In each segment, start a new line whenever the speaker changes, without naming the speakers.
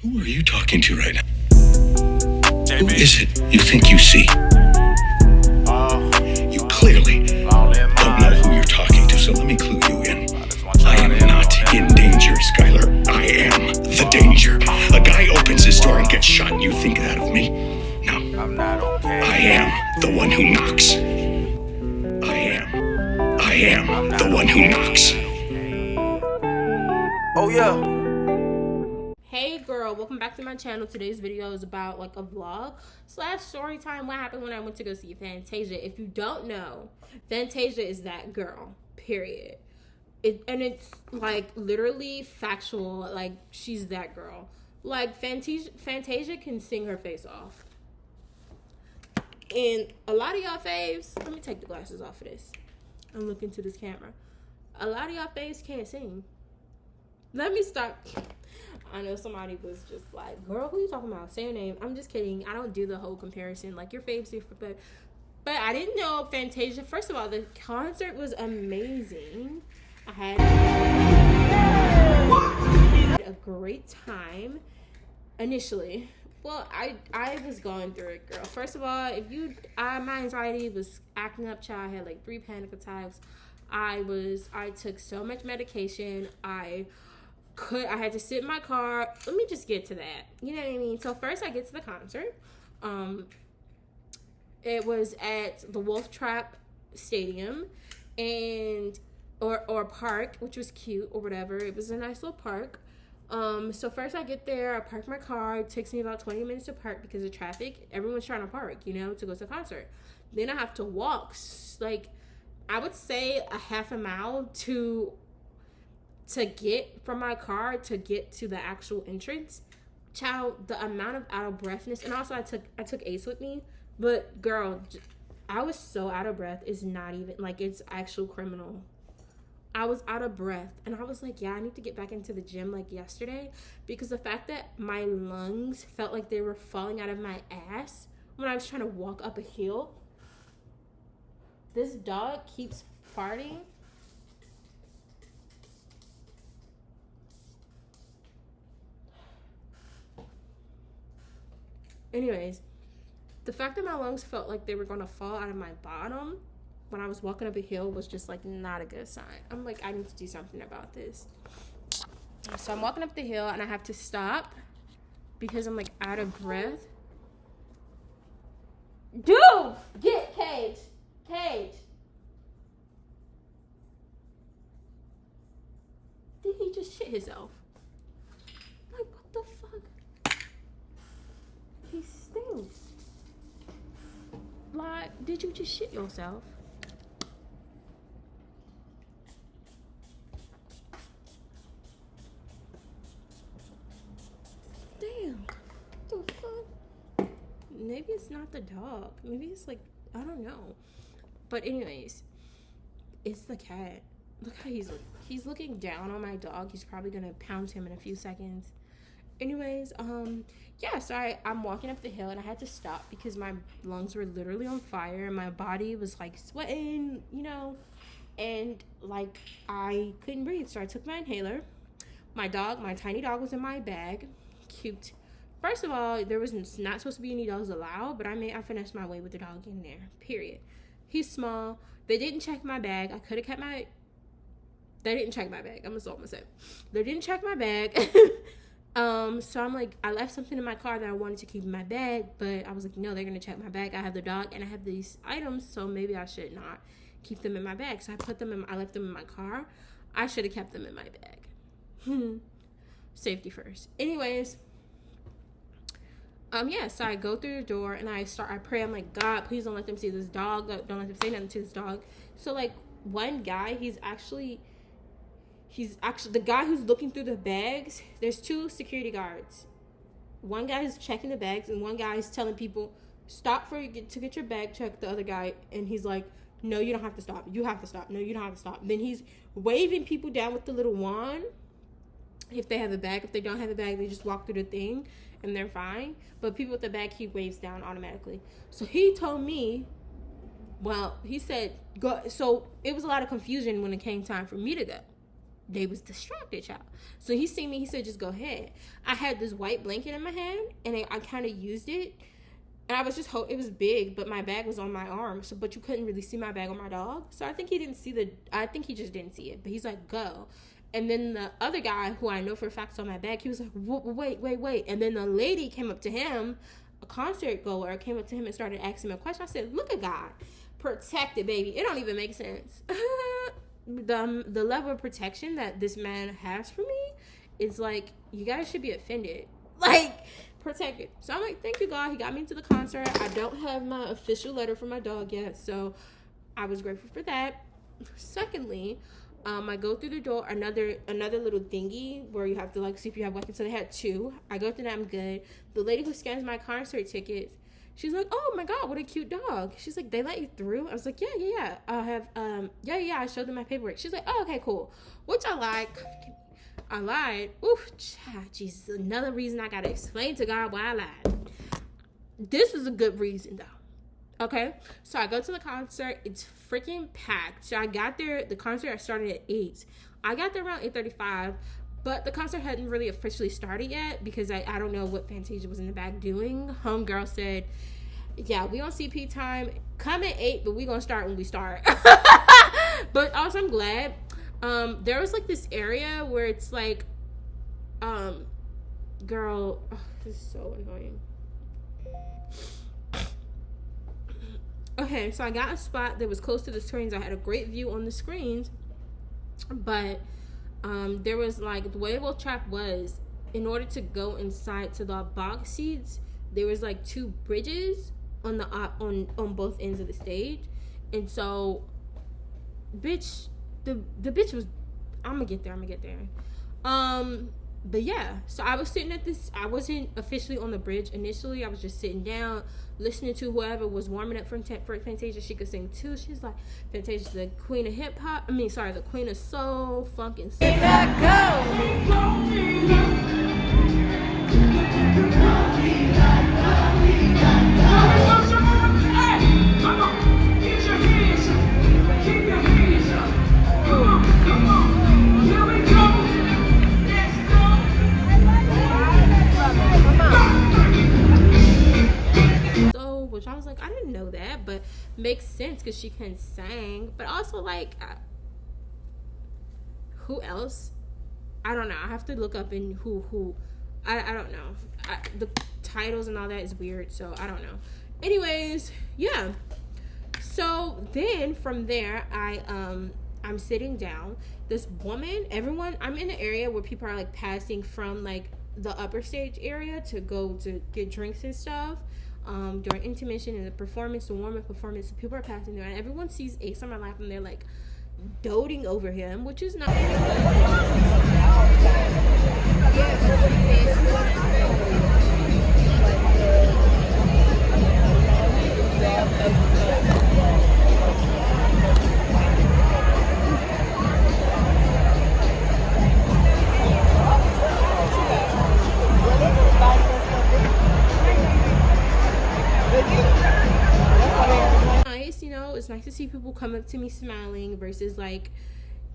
Who are you talking to right now? Who is it you think you see? You clearly don't know who you're talking to, so let me clue you in. I am not in danger, Skylar. I am the danger. A guy opens his door and gets shot, and you think that of me? No.
I'm not okay.
I am the one who knocks. I am the one who knocks.
Oh yeah.
Hey girl, welcome back to my channel. Today's video is about like a vlog / story time. What happened when I went to go see Fantasia. If you don't know, Fantasia is that girl, period. And it's like literally factual. Like, she's that girl. Like, Fantasia can sing her face off. And a lot of y'all faves, let me take the glasses off of this and look into this camera. A lot of y'all faves can't sing. Let me stop. I know somebody was just like, girl, who you talking about? Say your name. I'm just kidding. I don't do the whole comparison. Like, your faves, but I didn't know Fantasia. First of all, the concert was amazing. I had a great time initially. Well, I was going through it, girl. First of all, my anxiety was acting up, child. I had like 3 panic attacks. I took so much medication. I had to sit in my car. Let me just get to that. You know what I mean? So first I get to the concert. It was at the Wolf Trap Stadium or park, which was cute or whatever. It was a nice little park. So first I get there, I park my car. It takes me about 20 minutes to park because of traffic. Everyone's trying to park, to go to the concert. Then I have to walk, like, I would say a half a mile to get from my car to get to the actual entrance. Child, the amount of out of breathness, and also I took Ace with me, but girl, I was so out of breath. It's not even, like, it's actual criminal. I was out of breath, and I was like, yeah, I need to get back into the gym like yesterday, because the fact that my lungs felt like they were falling out of my ass when I was trying to walk up a hill. This dog keeps farting. Anyways, the fact that my lungs felt like they were going to fall out of my bottom when I was walking up a hill was just like not a good sign. I'm like, I need to do something about this. So I'm walking up the hill and I have to stop because I'm like out of breath. Dude, get Cage. Did he just shit himself? Like, what the fuck? He stinks. Like, did you just shit yourself? Damn. What the fuck? Maybe it's not the dog. Maybe it's like, I don't know. But anyways, it's the cat. Look how he's looking down on my dog. He's probably gonna pound him in a few seconds. Anyways, yeah, so I'm walking up the hill and I had to stop because my lungs were literally on fire and my body was like sweating, and like I couldn't breathe. So I took my inhaler. My tiny dog was in my bag. Cute. First of all, there was not supposed to be any dogs allowed, but I finessed my way with the dog in there, period. He's small. They didn't check my bag. I could have kept my... They didn't check my bag. I'm gonna say. They didn't check my bag. So I'm like, I left something in my car that I wanted to keep in my bag, but I was like, no, they're gonna check my bag. I have the dog and I have these items, so maybe I should not keep them in my bag. So I left them in my car. I should have kept them in my bag. Safety first. Anyways, yeah, so I go through the door and I pray. I'm like, God, please don't let them see this dog. Don't let them say nothing to this dog. So like one guy, he's actually the guy who's looking through the bags. There's 2 security guards. One guy is checking the bags and one guy is telling people, stop to get your bag checked. The other guy, and he's like, no, you don't have to stop. You have to stop. No, you don't have to stop. Then he's waving people down with the little wand. If they have a bag, if they don't have a bag, they just walk through the thing and they're fine. But people with the bag, he waves down automatically. So he told me, well, he said, go. So it was a lot of confusion when it came time for me to go. they was distracted, child. So he seen me. He said, just go ahead. I had this white blanket in my hand, and I kind of used it. And I was just it was big, but my bag was on my arm. So, but you couldn't really see my bag on my dog. So I think he didn't see I think he just didn't see it. But he's like, go. And then the other guy, who I know for a fact saw my bag, he was like, wait. And then the lady came up to him, a concert goer, came up to him and started asking him a question. I said, look at God. Protected, baby. It don't even make sense. The level of protection that this man has for me is like, you guys should be offended. Like, protected. So I'm like, thank you, God. He got me to the concert. I don't have my official letter from my dog yet, so I was grateful for that. Secondly, I go through the door, another little thingy where you have to like see if you have weapons. So they had 2. I go through that, I'm good. The lady who scans my concert tickets, she's like, oh my God, what a cute dog. She's like, they let you through? I was like, yeah. I have, I showed them my paperwork. She's like, oh, okay, cool. Which I lied. I lied. Oof, Jesus, another reason I gotta explain to God why I lied. This was a good reason though. Okay, so I go to the concert. It's freaking packed. So I got there. The concert started at 8. I got there around 8:35, but the concert hadn't really officially started yet because I don't know what Fantasia was in the back doing. Homegirl said, yeah, we on CP time. Come at 8, but we gonna start when we start. But also I'm glad. There was like this area where it's like, girl, this is so annoying. Okay, so I got a spot that was close to the screens. I had a great view on the screens, but there was like, the way Wolf Trap was, in order to go inside to the box seats, there was like 2 bridges on the on both ends of the stage, and so, bitch, the bitch was, I'm gonna get there. But yeah, so I was sitting at this, I wasn't officially on the bridge initially. I was just sitting down, listening to whoever was warming up for Fantasia. She could sing too. She's like, Fantasia's the queen of hip hop. The queen of soul, funk, and soul. Which I was like, I didn't know that, but makes sense because she can sing. But also, like, who else? I don't know. I have to look up in who. I don't know. The titles and all that is weird, so I don't know. Anyways, yeah. So then from there, I'm sitting down. This woman, everyone, I'm in an area where people are like passing from like the upper stage area to go to get drinks and stuff. During intermission and the performance, the warm-up performance, people are passing there, and everyone sees Ace on my lap, and they're like doting over him, which is not. Nice, it's nice to see people come up to me smiling versus like,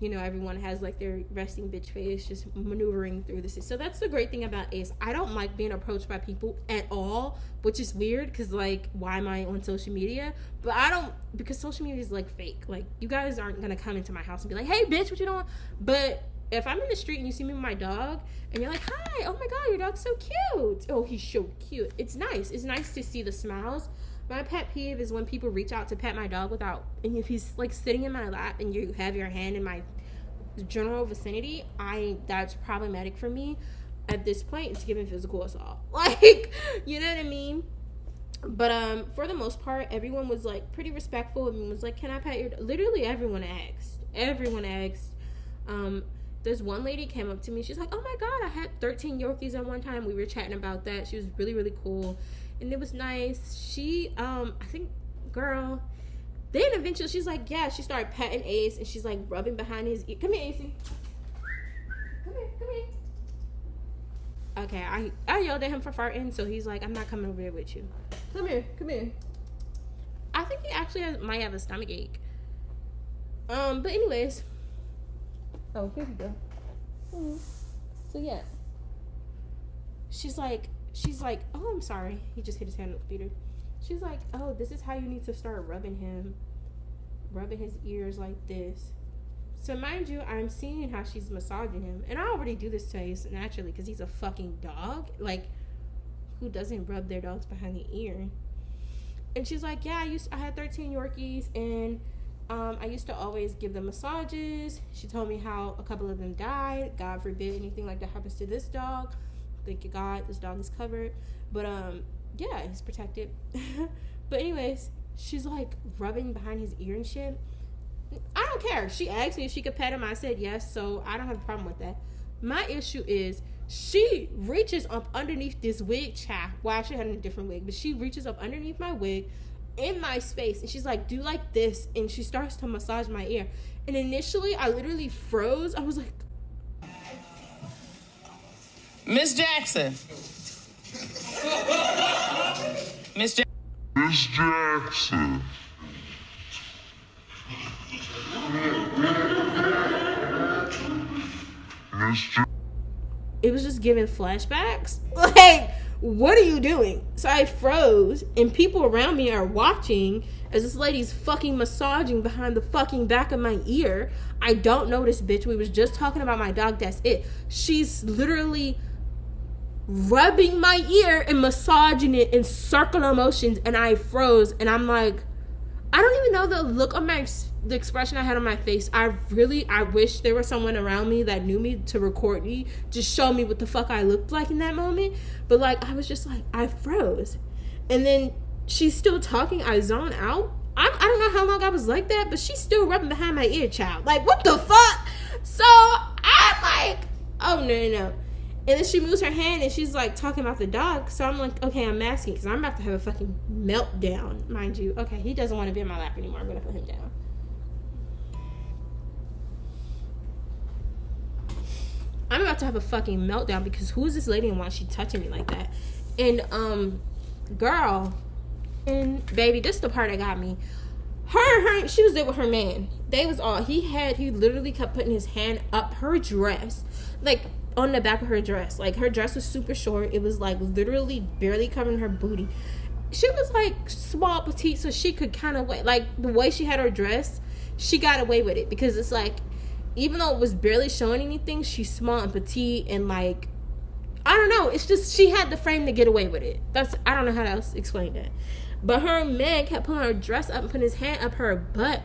everyone has like their resting bitch face just maneuvering through this. So that's the great thing about Ace. I don't like being approached by people at all, which is weird because like, why am I on social media? But I don't, because social media is like fake. Like, you guys aren't gonna come into my house and be like, hey bitch, what you doing? But if I'm in the street and you see me with my dog and you're like, hi, oh my God, your dog's so cute. Oh, he's so cute. It's nice. It's nice to see the smiles. My pet peeve is when people reach out to pet my dog and if he's like sitting in my lap and you have your hand in my general vicinity, that's problematic for me. At this point, it's giving physical assault. Like, you know what I mean? But for the most part, everyone was like pretty respectful and was like, can I pet your dog? Literally everyone asked. This one lady came up to me. She's like, oh my God, I had 13 Yorkies at one time. We were chatting about that. She was really, really cool. And it was nice. She, I think, girl, then eventually she's like, yeah, she started petting Ace and she's like rubbing behind his ear. Come here, Acey. Come here. Okay, I yelled at him for farting, so he's like, I'm not coming over there with you. Come here. I think he actually might have a stomach ache. But anyways, Oh, here we go. So yeah. She's like, oh, I'm sorry. He just hit his hand on the computer. She's like, oh, this is how you need to start rubbing his ears like this. So mind you, I'm seeing how she's massaging him, and I already do this to Ace naturally because he's a fucking dog. Like, who doesn't rub their dogs behind the ear? And she's like, yeah, I had 13 Yorkies, and I used to always give them massages. She told me how a couple of them died. God forbid anything like that happens to this dog. Thank God, this dog is covered. But yeah, he's protected. But anyways, she's like rubbing behind his ear and shit. I don't care. She asked me if she could pet him. I said yes, so I don't have a problem with that. My issue is she reaches up underneath this wig, child. Well, I actually had a different wig, but she reaches up underneath my wig in my space, and she's like, do like this, and she starts to massage my ear. And initially, I literally froze. I was like,
Miss Jackson. Miss Jackson.
It was just giving flashbacks. Like, what are you doing? So I froze, and people around me are watching as this lady's fucking massaging behind the fucking back of my ear. I don't know this bitch. We was just talking about my dog. That's it. She's literally rubbing my ear and massaging it in circular motions, and I froze. And I'm like, I don't even know the look on the expression I had on my face. I wish there was someone around me that knew me to record me, to show me what the fuck I looked like in that moment. But like, I was just like, I froze. And then she's still talking. I zone out. I don't know how long I was like that, but she's still rubbing behind my ear, child. Like, what the fuck? So I'm like, oh no. And then she moves her hand and she's like talking about the dog. So I'm like, okay, I'm masking because I'm about to have a fucking meltdown, mind you. Okay, he doesn't want to be in my lap anymore. I'm going to put him down. I'm about to have a fucking meltdown because who is this lady and why is she touching me like that? And, girl, and baby, this is the part that got me. She was there with her man. He literally kept putting his hand up her dress. Like, on the back of her dress. Like, her dress was super short. It was like literally barely covering her booty. She was like small, petite, so she could kind of like the way she had her dress, she got away with it because it's like, even though it was barely showing anything, she's small and petite and like, I don't know, it's just she had the frame to get away with it. I don't know how else to explain that. But her man kept pulling her dress up and putting his hand up her butt.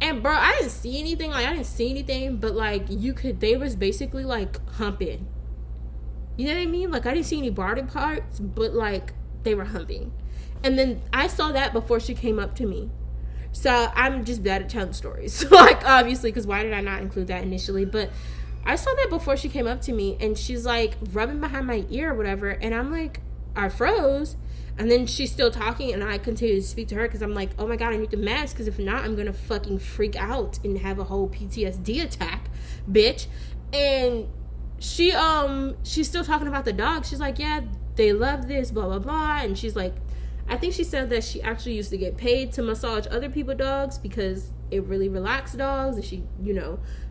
And bro, I didn't see anything, but like they was basically like humping. You know what I mean? Like, I didn't see any body parts, but like they were humping. And then I saw that before she came up to me. So I'm just bad at telling stories. Like, obviously, because why did I not include that initially? But I saw that before she came up to me, and she's like rubbing behind my ear or whatever. And I'm like, I froze. And then she's still talking, and I continue to speak to her because I'm like, oh my God, I need to mask because if not, I'm going to fucking freak out and have a whole PTSD attack, bitch. And she's still talking about the dog. She's like, yeah, they love this, blah, blah, blah. And she's like, I think she said that she actually used to get paid to massage other people's dogs because it really relaxed dogs. And she,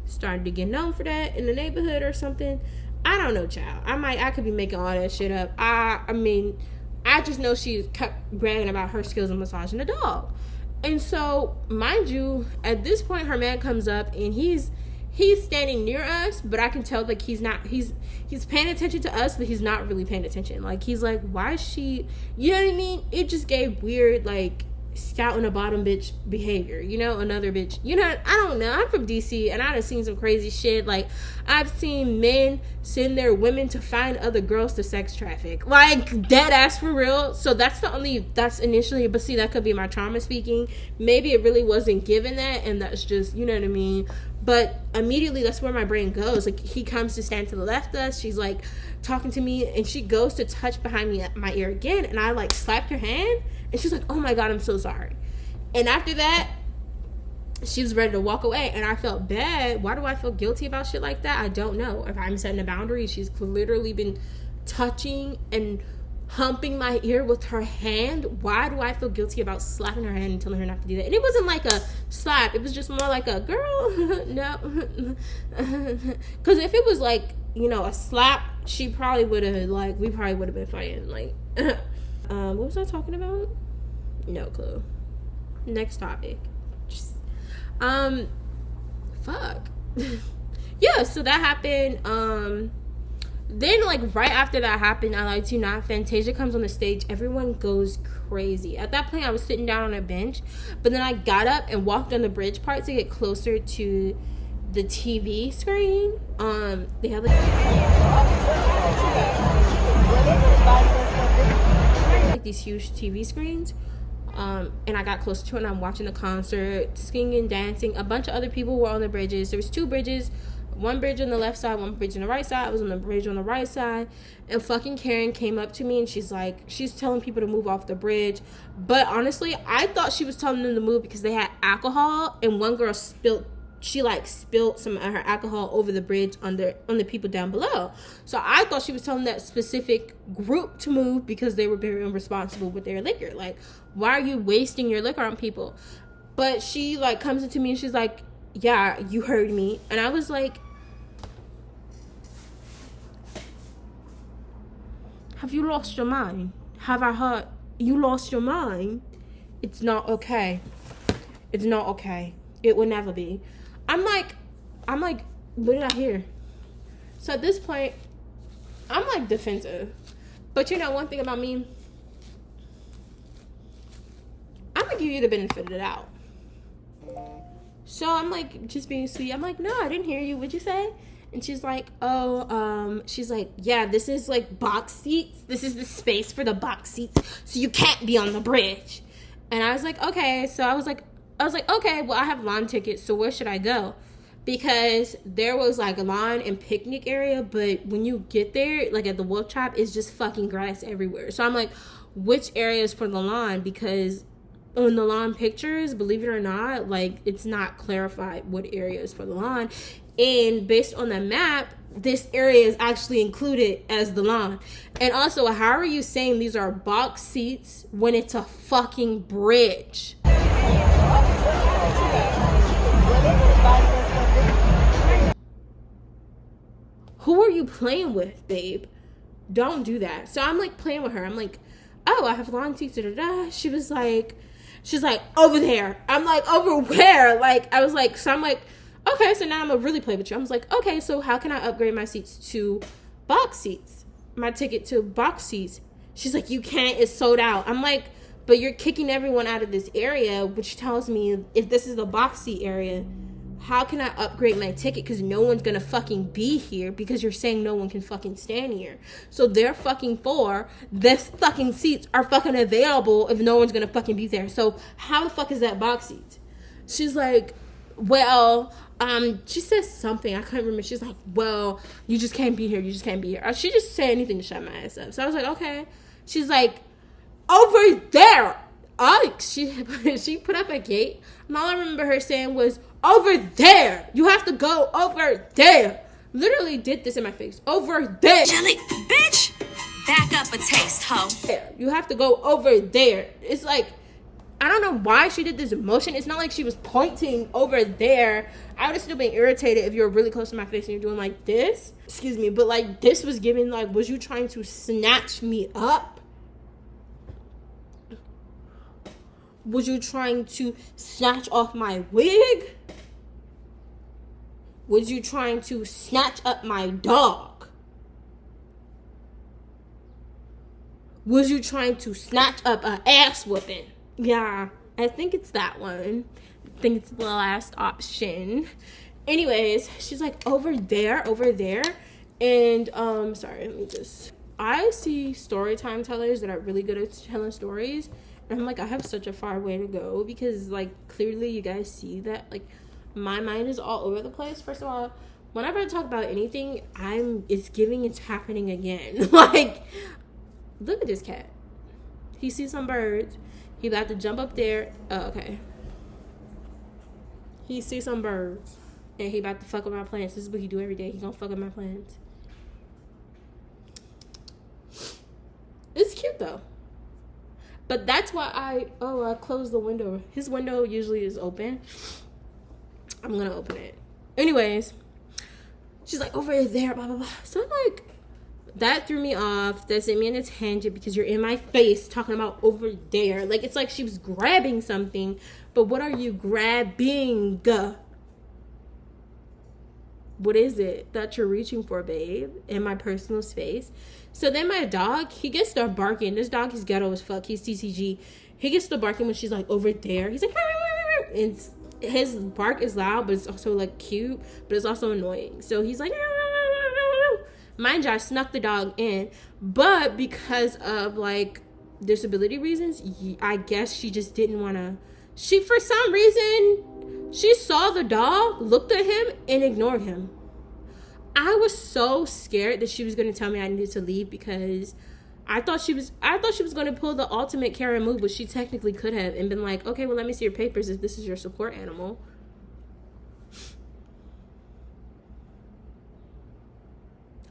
started to get known for that in the neighborhood or something. I don't know, child. I could be making all that shit up. I mean, I just know she kept bragging about her skills in massaging the dog. And so, mind you, at this point, her man comes up and he's standing near us, but I can tell like he's paying attention to us, but he's not really paying attention. Like, he's like, why is she, you know what I mean? It just gave weird, like, scouting a bottom bitch behavior, another bitch, I don't know. I'm from DC and I've seen some crazy shit. Like, I've seen men send their women to find other girls to sex traffic, like dead ass for real. So that's initially, but see, that could be my trauma speaking. Maybe it really wasn't given that, and that's just, you know what I mean. But immediately that's where my brain goes. Like, he comes to stand to the left of us, she's like talking to me, and she goes to touch behind me my ear again, and I like slapped her hand, and she's like, oh my God, I'm so sorry. And after that, she was ready to walk away, and I felt bad. Why do I feel guilty about shit like that? I don't know. If I'm setting a boundary, she's literally been touching and humping my ear with her hand. Why do I feel guilty about slapping her hand and telling her not to do that? And it wasn't like a slap. It was just more like a, girl, no. Because if it was like, you know, a slap, she probably would have, like, we probably would have been fighting. Like, what was I talking about? No clue. Next topic. Fuck. Yeah, so that happened. Then, like, right after that happened, I like to not, Fantasia comes on the stage. Everyone goes crazy. At that point, I was sitting down on a bench, but then I got up and walked on the bridge part to get closer to the TV screen. They had like these huge TV screens. And I got closer to it and I'm watching the concert, singing, dancing. A bunch of other people were on the bridges. There was 2 bridges. One bridge on the left side, one bridge on the right side. I was on the bridge on the right side. And fucking Karen came up to me and she's like, she's telling people to move off the bridge. But honestly, I thought she was telling them to move because they had alcohol. And one girl spilled some of her alcohol over the bridge on the people down below. So I thought she was telling that specific group to move because they were very irresponsible with their liquor. Like, why are you wasting your liquor on people? But she, like, comes into me and she's like, yeah, you heard me. And I was like, have you lost your mind? Have I heard you lost your mind? It's not okay. It's not okay. It will never be. I'm like, what did I hear? So at this point, I'm like defensive. But you know, one thing about me, I'm gonna give you the benefit of the doubt. So I'm like, just being sweet. I'm like, no, I didn't hear you. What'd you say? And she's like, she's like, yeah, this is like box seats. This is the space for the box seats. So you can't be on the bridge. And I was like, okay. So I was like, okay, well, I have lawn tickets, so where should I go? Because there was, like, a lawn and picnic area, but when you get there, like, at the Wolf Trap, it's just fucking grass everywhere. So I'm like, which area is for the lawn? Because on the lawn pictures, believe it or not, like, it's not clarified what area is for the lawn. And based on the map, this area is actually included as the lawn. And also, how are you saying these are box seats when it's a fucking bridge? Who are you playing with, babe? Don't do that. So I'm like playing with her. I'm like, oh, I have lawn seats. She's like, over there. I'm like, over where? Like, I was like, so I'm like, okay, so now I'm gonna really play with you. I was like, okay, so how can I upgrade my seats to box seats? My ticket to box seats. She's like, you can't, it's sold out. I'm like, but you're kicking everyone out of this area, which tells me if this is the box seat area, how can I upgrade my ticket? Because no one's gonna fucking be here because you're saying no one can fucking stand here. So they're fucking for this fucking seats are fucking available if no one's gonna fucking be there. So how the fuck is that box seat? She's like, well, she says something. I can't remember. She's like, well, you just can't be here. You just can't be here. She just said anything to shut my ass up. So I was like, okay. She's like, over there. She put up a gate. And all I remember her saying was, over there. You have to go over there. Literally did this in my face. Over there.
Jelly, bitch. Back up a taste, ho.
You have to go over there. It's like, I don't know why she did this motion. It's not like she was pointing over there. I would have still been irritated if you were really close to my face and you're doing like this. Excuse me. But like this was giving like, was you trying to snatch me up? Was you trying to snatch off my wig? Was you trying to snatch up my dog? Was you trying to snatch up an ass whooping? Yeah, I think it's that one. I think it's the last option. Anyways, she's like, over there. And, sorry, let me just... I see story time tellers that are really good at telling stories. And I'm like, I have such a far way to go because, like, clearly you guys see that, like, my mind is all over the place. First of all, whenever I talk about anything, it's happening again. Like, look at this cat. He sees some birds. He about to jump up there. Oh, okay. He sees some birds. And he about to fuck with my plants. This is what he do every day. He gonna fuck with my plants. It's cute. though. But that's why I closed the window. His window usually is open. I'm gonna open it. Anyways, she's like, over there, blah, blah, blah. So I'm like, that threw me off. That sent me in a tangent because you're in my face talking about over there. Like, it's like she was grabbing something, but what are you grabbing? What is it that you're reaching for, babe? In my personal space. So then my dog, he gets to barking. This dog is ghetto as fuck. He's TCG. He gets to barking when she's like over there. He's like, and his bark is loud, but it's also like cute, but it's also annoying. So he's like, mind you, I snuck the dog in, but because of like disability reasons, I guess she just didn't want to. She, for some reason, she saw the dog, looked at him, and ignored him. I was so scared that she was going to tell me I needed to leave because I thought she was going to pull the ultimate Karen move, but she technically could have and been like, okay, well, let me see your papers if this is your support animal.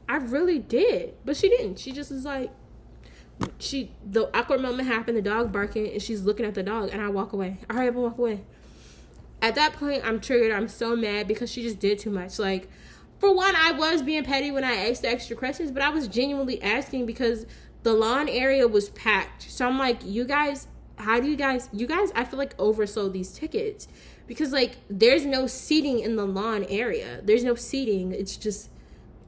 I really did, but she didn't. She just was like, the awkward moment happened, the dog barking, and she's looking at the dog, and I walk away. I hurry up and walk away. At that point, I'm triggered. I'm so mad because she just did too much. Like, for one, I was being petty when I asked the extra questions, but I was genuinely asking because the lawn area was packed. So I'm like, you guys, I feel like oversold these tickets because like there's no seating in the lawn area. There's no seating. It's just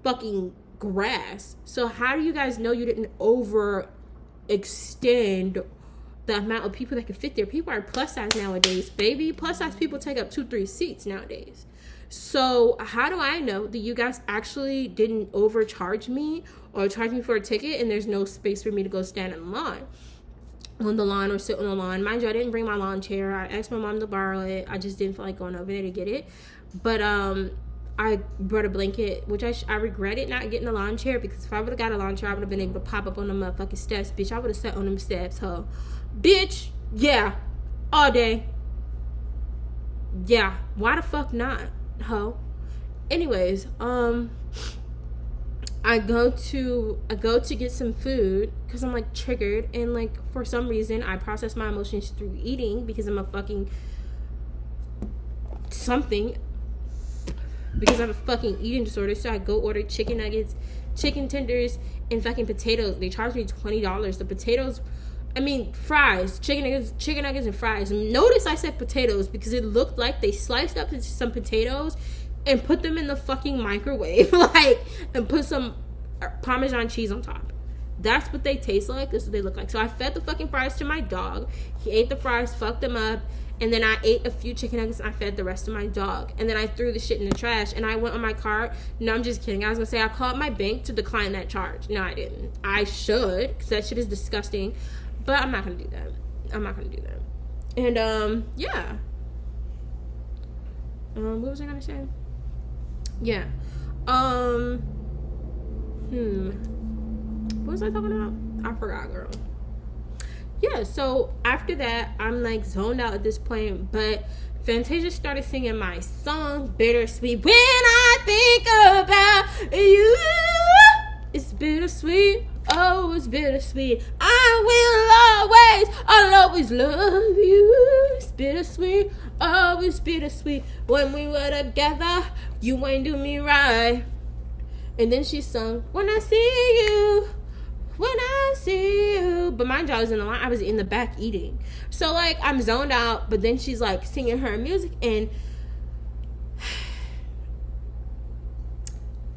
fucking grass. So how do you guys know you didn't overextend the amount of people that can fit there? People are plus size nowadays, baby. Plus size people take up 2-3 seats nowadays. So how do I know that you guys actually didn't overcharge me or charge me for a ticket and there's no space for me to go stand in line on the lawn or sit on the lawn? Mind you, I didn't bring my lawn chair. I asked my mom to borrow it. I just didn't feel like going over there to get it. But I brought a blanket, which I regretted not getting a lawn chair because if I would have got a lawn chair, I would have been able to pop up on the motherfucking steps. Bitch, I would have sat on them steps, huh? Bitch, yeah, all day. Yeah, why the fuck not? Ho. Anyways, I go to get some food because I'm like triggered and like for some reason I process my emotions through eating because I'm a fucking something because I have a fucking eating disorder. So I go order chicken nuggets, chicken tenders, and fucking potatoes. They charged me $20. The potatoes, fries, chicken nuggets and fries. Notice I said potatoes because it looked like they sliced up into some potatoes and put them in the fucking microwave, and put some Parmesan cheese on top. That's what they taste like. This is what they look like. So I fed the fucking fries to my dog. He ate the fries, fucked them up, and then I ate a few chicken nuggets and I fed the rest of my dog. And then I threw the shit in the trash and I went on my card. No, I'm just kidding. I was gonna say I called my bank to decline that charge. No, I didn't. I should, because that shit is disgusting. But I'm not gonna do that. And yeah. What was I gonna say? Yeah. What was I talking about? I forgot, girl. Yeah, so after that, I'm like zoned out at this point, but Fantasia started singing my song, Bittersweet. When I think about you, it's bittersweet. Oh, it's bittersweet. I'll always love you. It's bittersweet. Oh, it's bittersweet. When we were together, you ain't do me right. And then she sung, when I see you. But mind you, I was in the line. I was in the back eating. So, like, I'm zoned out. But then she's, like, singing her music. And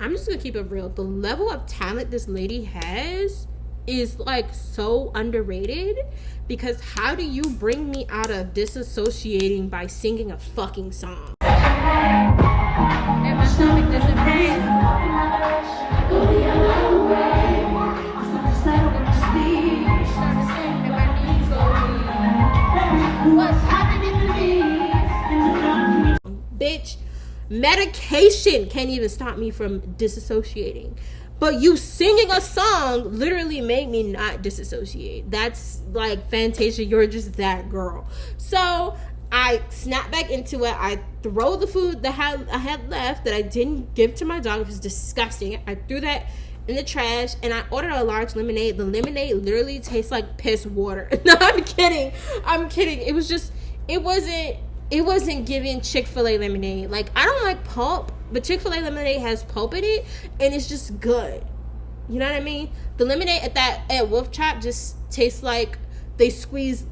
I'm just going to keep it real. The level of talent this lady has is, like, so underrated. Because how do you bring me out of disassociating by singing a fucking song? And my stomach doesn't hurt. What's happening to me? Bitch, medication can't even stop me from disassociating. But you singing a song literally made me not disassociate. That's like, Fantasia, you're just that girl. So I snap back into it. I throw the food that I had left that I didn't give to my dog. It was disgusting. I threw that in the trash, and I ordered a large lemonade. The lemonade literally tastes like piss water. No, I'm kidding. It wasn't giving Chick-fil-A lemonade. Like, I don't like pulp, but Chick-fil-A lemonade has pulp in it, and it's just good. You know what I mean? The lemonade at Wolf Trap just tastes like they squeezed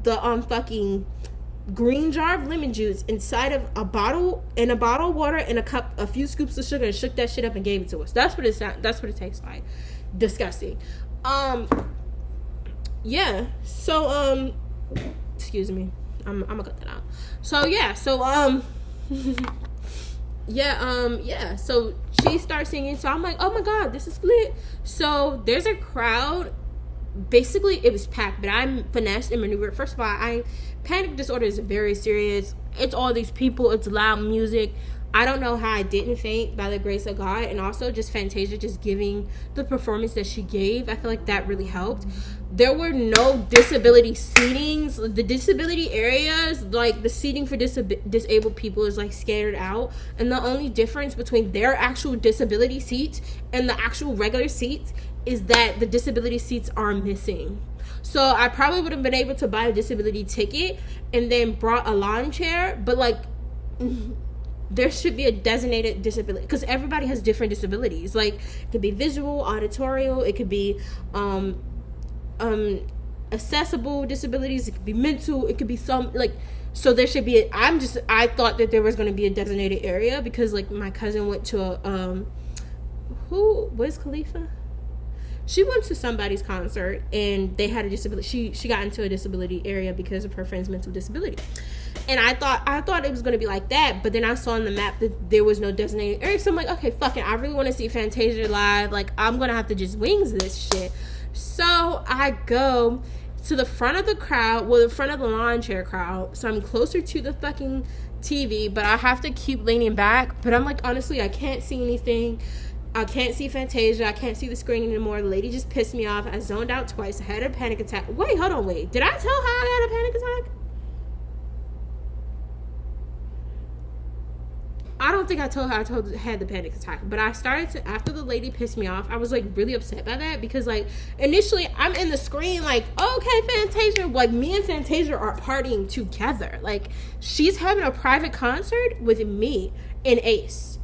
the fucking green jar of lemon juice inside of a bottle of water and a few scoops of sugar, and shook that shit up and gave it to us. That's what it tastes like. Disgusting. Yeah. So excuse me. I'm gonna cut that out. So yeah. So yeah. So she starts singing. So I'm like, oh my god, this is lit. So there's a crowd. Basically, it was packed, but I finessed and maneuvered. First of all, panic disorder is very serious. It's all these people. It's loud music. I don't know how I didn't faint by the grace of God. And also just Fantasia just giving the performance that she gave. I feel like that really helped. There were no disability seatings. The disability areas, like the seating for disabled people is like scattered out. And the only difference between their actual disability seats and the actual regular seats is that the disability seats are missing. So I probably would have been able to buy a disability ticket and then brought a lawn chair, but like there should be a designated disability, because everybody has different disabilities. Like, it could be visual, auditorial, it could be accessible disabilities, it could be mental, it could be some, like, so there should be I thought that there was going to be a designated area, because like my cousin went to a Wiz Khalifa? She went to somebody's concert and they had a disability. She got into a disability area because of her friend's mental disability. And I thought it was going to be like that, but then I saw on the map that there was no designated area. So I'm like, okay, fuck it. I really want to see Fantasia live. Like, I'm going to have to just wings this shit. So I go to the front of the crowd, the front of the lawn chair crowd. So I'm closer to the fucking TV, but I have to keep leaning back. But I'm like, honestly, I can't see anything. I can't see Fantasia. I can't see the screen anymore. The lady just pissed me off. I zoned out twice. I had a panic attack. Wait, hold on, wait. Did I tell her I had a panic attack? I don't think I told her I had the panic attack. But I started to, after the lady pissed me off, I was like really upset by that, because like initially I'm in the screen like, okay, Fantasia, like me and Fantasia are partying together. Like, she's having a private concert with me and Ace.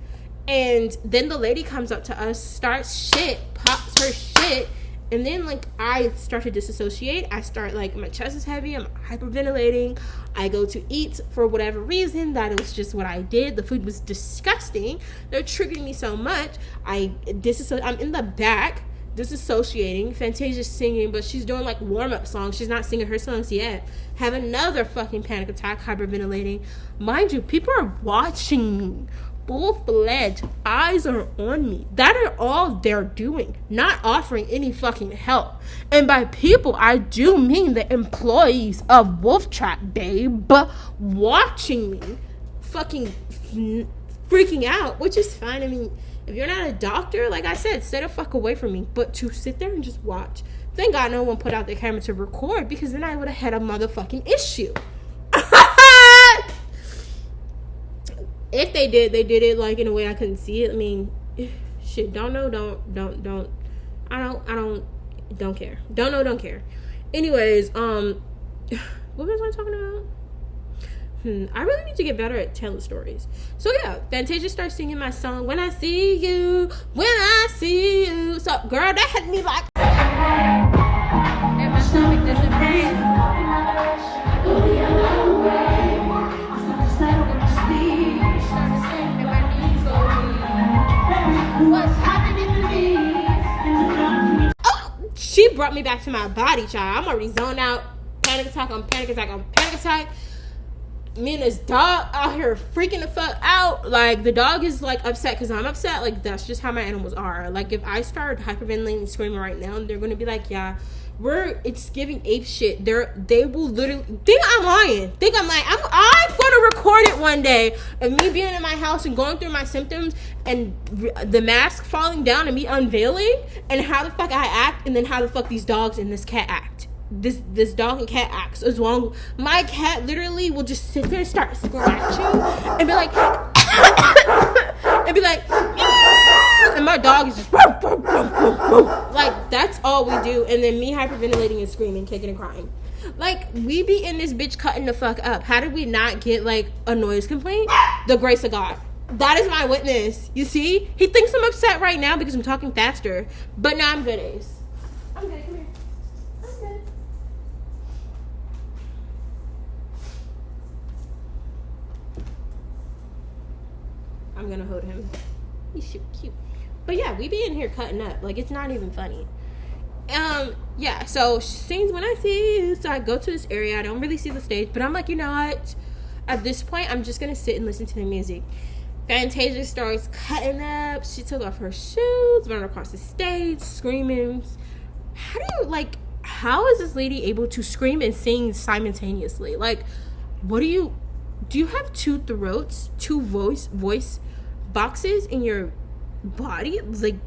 And then the lady comes up to us, pops her shit, and then like I start to disassociate. I start, like, my chest is heavy, I'm hyperventilating. I go to eat for whatever reason. That was just what I did. The food was disgusting. They're triggering me so much. I'm in the back disassociating. Fantasia's singing, but she's doing like warm-up songs. She's not singing her songs yet. Have another fucking panic attack, hyperventilating. Mind you, people are watching me. Full-fledged, eyes are on me. That are all they're doing, not offering any fucking help. And by people, I do mean the employees of Wolf Trap, babe, watching me fucking freaking out, which is fine. I mean, if you're not a doctor, like I said, stay the fuck away from me. But to sit there and just watch, thank God no one put out their camera to record, because then I would have had a motherfucking issue. If they did it like in a way I couldn't see it. I mean, shit, don't care. Don't know, don't care. Anyways, what was I talking about? I really need to get better at telling stories. So yeah, Fantasia starts singing my song, When I See You. So girl, that had me like, and my stomach disappeared. What's happening to me? Oh, she brought me back to my body, child. I'm already zoned out. Panic attack on panic attack on panic attack. Me and this dog out here freaking the fuck out. Like, the dog is like upset because I'm upset. Like, that's just how my animals are. Like, if I start hyperventilating and screaming right now, they're gonna be like, yeah, it's giving ape shit. They will literally think I'm lying. I'm gonna record it one day of me being in my house and going through my symptoms and the mask falling down and me unveiling and how the fuck I act, and then how the fuck these dogs and this cat act. This dog and cat acts as well. My cat literally will just sit there and start scratching and be like and be like and my dog is just like, that's all we do. And then me hyperventilating and screaming, kicking and crying. Like, we be in this bitch cutting the fuck up. How did we not get like a noise complaint? The grace of God. That is my witness. You see, he thinks I'm upset right now because I'm talking faster, but no, I'm good, Ace. I'm good. Come here. I'm good. I'm gonna hold him. He's so cute. But yeah, we be in here cutting up. Like, it's not even funny. Yeah, so she sings When I See You. So I go to this area. I don't really see the stage, but I'm like, you know what? At this point, I'm just gonna sit and listen to the music. Fantasia starts cutting up. She took off her shoes, running across the stage, screaming. How is this lady able to scream and sing simultaneously? Like, do you have two throats, two voice boxes in your body? Like,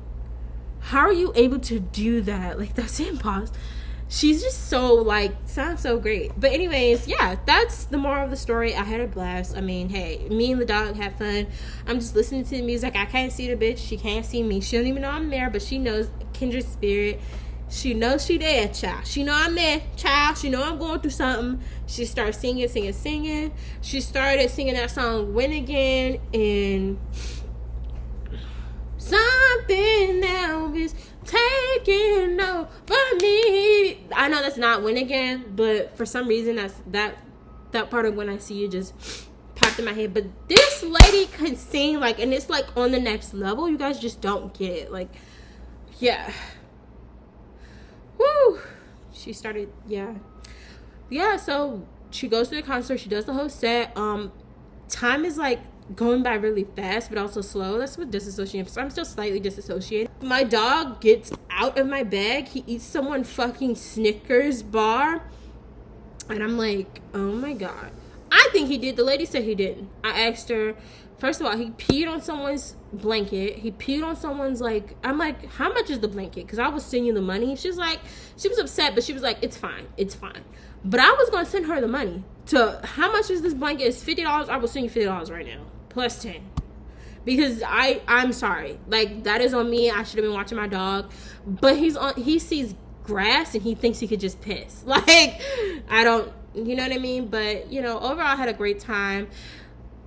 how are you able to do that? Like, that's impossible. She's just so, like, sounds so great. But anyways, yeah, that's the moral of the story. I had a blast. I mean, hey, me and the dog had fun. I'm just listening to the music. I can't see the bitch. She can't see me. She don't even know I'm there, but she knows, kindred spirit. She knows she there, child. She know I'm there, child. She know I'm going through something. She started singing. She started singing that song, Win Again, and something now is taking over me. I know that's not Win Again, but for some reason that part of When I See You just popped in my head. But this lady can sing, like, and it's like on the next level. You guys just don't get it. Like, yeah. Woo. She started, yeah, so she goes to the concert. She does the whole set. Time is like going by really fast, but also slow. That's what disassociation. So I'm still slightly disassociated. My dog gets out of my bag. He eats someone fucking Snickers bar, and I'm like, oh my god. I think he did. The lady said he didn't. I asked her. First of all, he peed on someone's blanket. He peed on someone's, like, I'm like, how much is the blanket? Because I was sending you the money. She was upset, but she was like, it's fine. But I was going to send her the money. To how much is this blanket? It's $50. I will send you $50 right now. Plus 10. Because I'm sorry. Like, that is on me. I should have been watching my dog. But he sees grass and he thinks he could just piss. Like, I don't, you know what I mean? But, you know, overall I had a great time.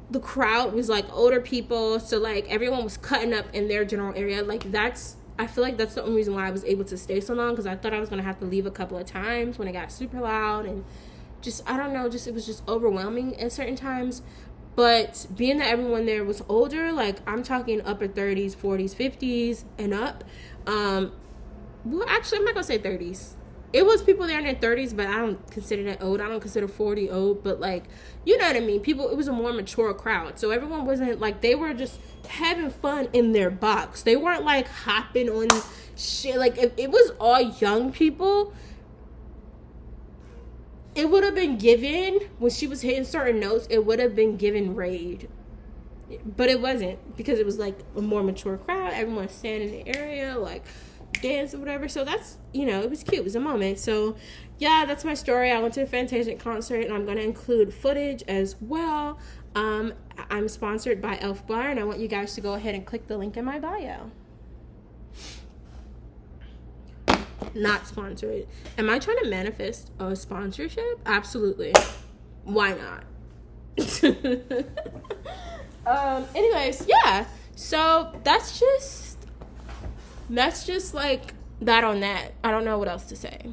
The crowd was like older people, so like everyone was cutting up in their general area. Like, I feel like that's the only reason why I was able to stay so long, because I thought I was gonna have to leave a couple of times when it got super loud, and just, I don't know, it was just overwhelming at certain times. But being that everyone there was older, like I'm talking upper 30s, 40s, 50s and up. Well, actually I'm not gonna say 30s. It was people there in their 30s, but I don't consider that old. I don't consider 40 old, but like, you know what I mean? People, it was a more mature crowd. So everyone wasn't like, they were just having fun in their box. They weren't like hopping on shit. Like, if it was all young people, it would have been given, when she was hitting certain notes, it would have been given raid. But it wasn't, because it was like a more mature crowd. Everyone standing in the area, like, dance or whatever. So that's, you know, it was cute. It was a moment. So yeah, that's my story. I went to a Fantasia concert, and I'm going to include footage as well. I'm sponsored by Elf Bar, and I want you guys to go ahead and click the link in my bio. Not sponsored. Am I trying to manifest a sponsorship? Absolutely. Why not? Anyways, yeah. So that's just like that on that. I don't know what else to say.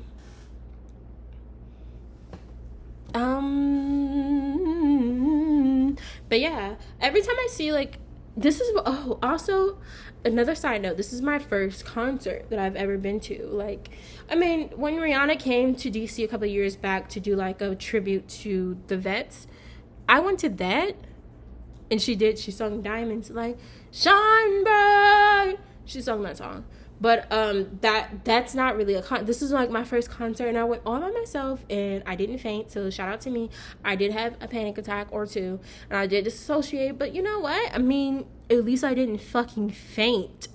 But yeah, every time I see, like, this is, also another side note, this is my first concert that I've ever been to. Like, I mean, when Rihanna came to DC a couple of years back to do like a tribute to the vets, I went to that, and she sung Diamonds, like, shine bright. She sung that song. But that's not really this is like my first concert, and I went all by myself, and I didn't faint, so shout out to me. I did have a panic attack or two, and I did disassociate, but you know what? I mean, at least I didn't fucking faint.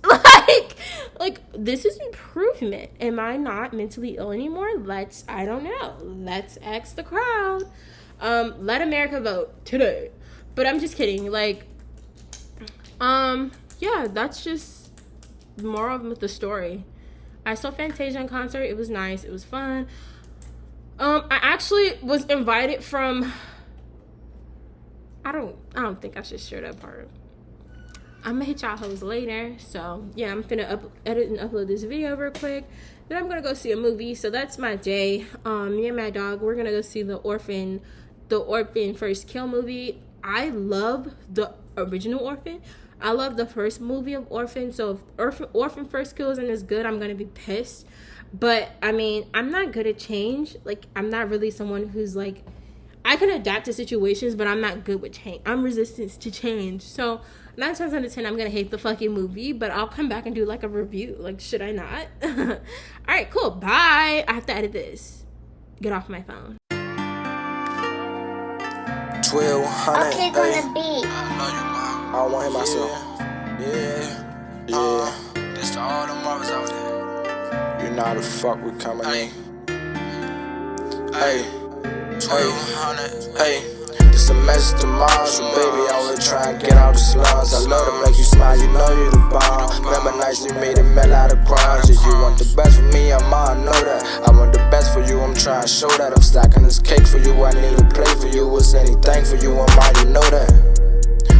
Like this is improvement. Am I not mentally ill anymore? I don't know. Let's ask the crowd. Let America vote today. But I'm just kidding. Like, yeah, that's just moral of the story. I saw Fantasia in concert. It was nice. It was fun. I actually was invited from. I don't think I should share that part. I'm gonna hit y'all hoes later. So yeah, I'm finna edit and upload this video real quick. Then I'm gonna go see a movie. So that's my day. Me and my dog, we're gonna go see the Orphan First Kill movie. I love the original Orphan. I love the first movie of Orphan. So if Orphan First Kill isn't as good, I'm gonna be pissed. But I mean, I'm not good at change. Like, I'm not really someone who's like, I can adapt to situations, but I'm not good with change. I'm resistant to change. So 9 times out of 10, I'm gonna hate the fucking movie, but I'll come back and do like a review. Like, should I not? All right, cool. Bye. I have to edit this. Get off my phone.
1200.
Okay, gonna be.
I don't want to hear myself. Yeah. This to all the mothers out there. You know how the fuck we coming in. Hey. 1200. Hey. This a message to moms, so baby, always try and get out the slums. I love to make you smile, you know you the bomb. Remember nights we made it melt out of crimes. Yeah, you want the best for me, I know that. I want the best for you, I'm trying to show that. I'm stacking this cake for you, I need to play for you. It's anything for you, you know that.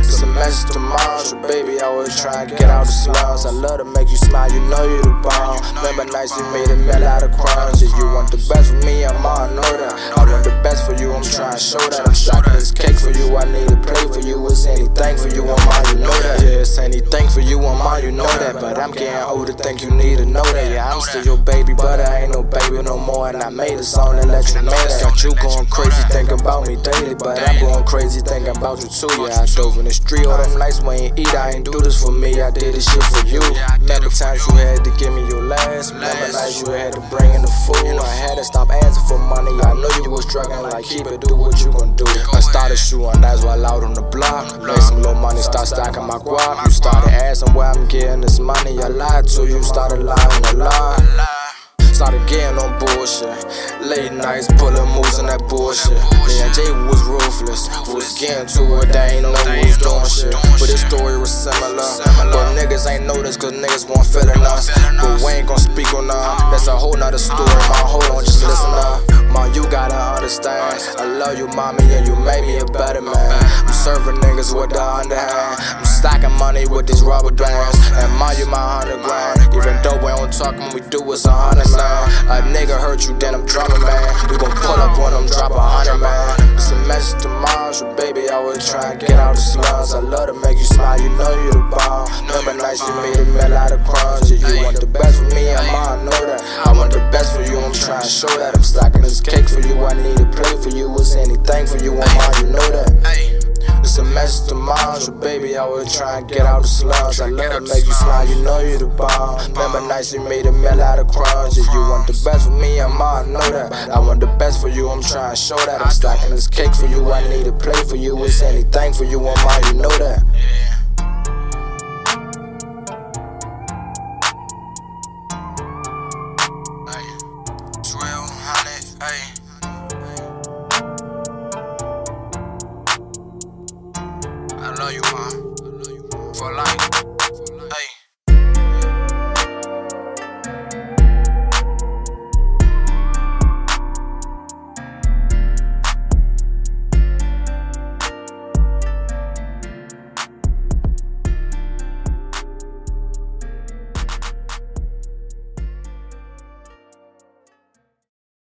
It's a message to moms, so baby, always try and get out the slums. I love to make you smile, you know you the bomb. Remember nights we made it melt out of crimes. Yeah, you want the best for me, I know that. I want the best for you, I'm trying to show that. I'm stacking this cake for you, I need to play for you. It's anything for you, you know that. Yeah, it's anything for you, you know that. But I'm getting older, think you need to know that. Yeah, I'm still your baby, but I ain't no baby no more. And I made a song to let you know that. Got you going crazy thinking about me daily, but I'm going crazy thinking about you too. Yeah, I dove in the street all them nights when you eat. I ain't do this for me, I did this shit for you. Remember times you had to give me your last. Remember nights you had to bring in the food. I had to stop asking for money. I know you was struggling, like keep it, do what you gon' do. I started shooting that's while out on the block. Made some little money, start stacking my guap. You started asking where I'm getting this money. I lied to you, started lying a lot. Started getting on bullshit. Late nights pulling moves in that bullshit. Me and Jay was ruthless. We was getting to it, they ain't know we was doing shit. But this story was similar. But niggas ain't know this cause niggas won't feelin' us. But we ain't gon' speak on that. That's a whole nother story, ma. Hold on, just listen up. Ma, you gotta understand. I love you, mommy, and you made me a better man. I'm serving niggas with the underhand. I'm stacking money with these rubber bands. And ma, you my 100 grand. Even though we don't talk when we do, it's 100 man. A nigga hurt you, then I'm drumming, man. We gon' pull up on them, drop 100, man. It's a message to moms, so baby, always try and get out the slums. I love to make you smile, you know you the bomb. Remember nights you made it melt out of crumbs. Yeah, you want the best for me, I know that. I want the best for you, I'm trying to show that. I'm stacking this cake for you, I need to play for you. It's anything for you, you know that. It's a message to moms, so baby, I always try and get out the slums. I love to make you smile, you know you the bomb. Remember nights you made it melt out of crumbs. Yeah, you want the best for me, I know that. I want the best for you, I'm trying to show that. I'm stacking this cake for you, I need to play for you. It's anything for you, you know that.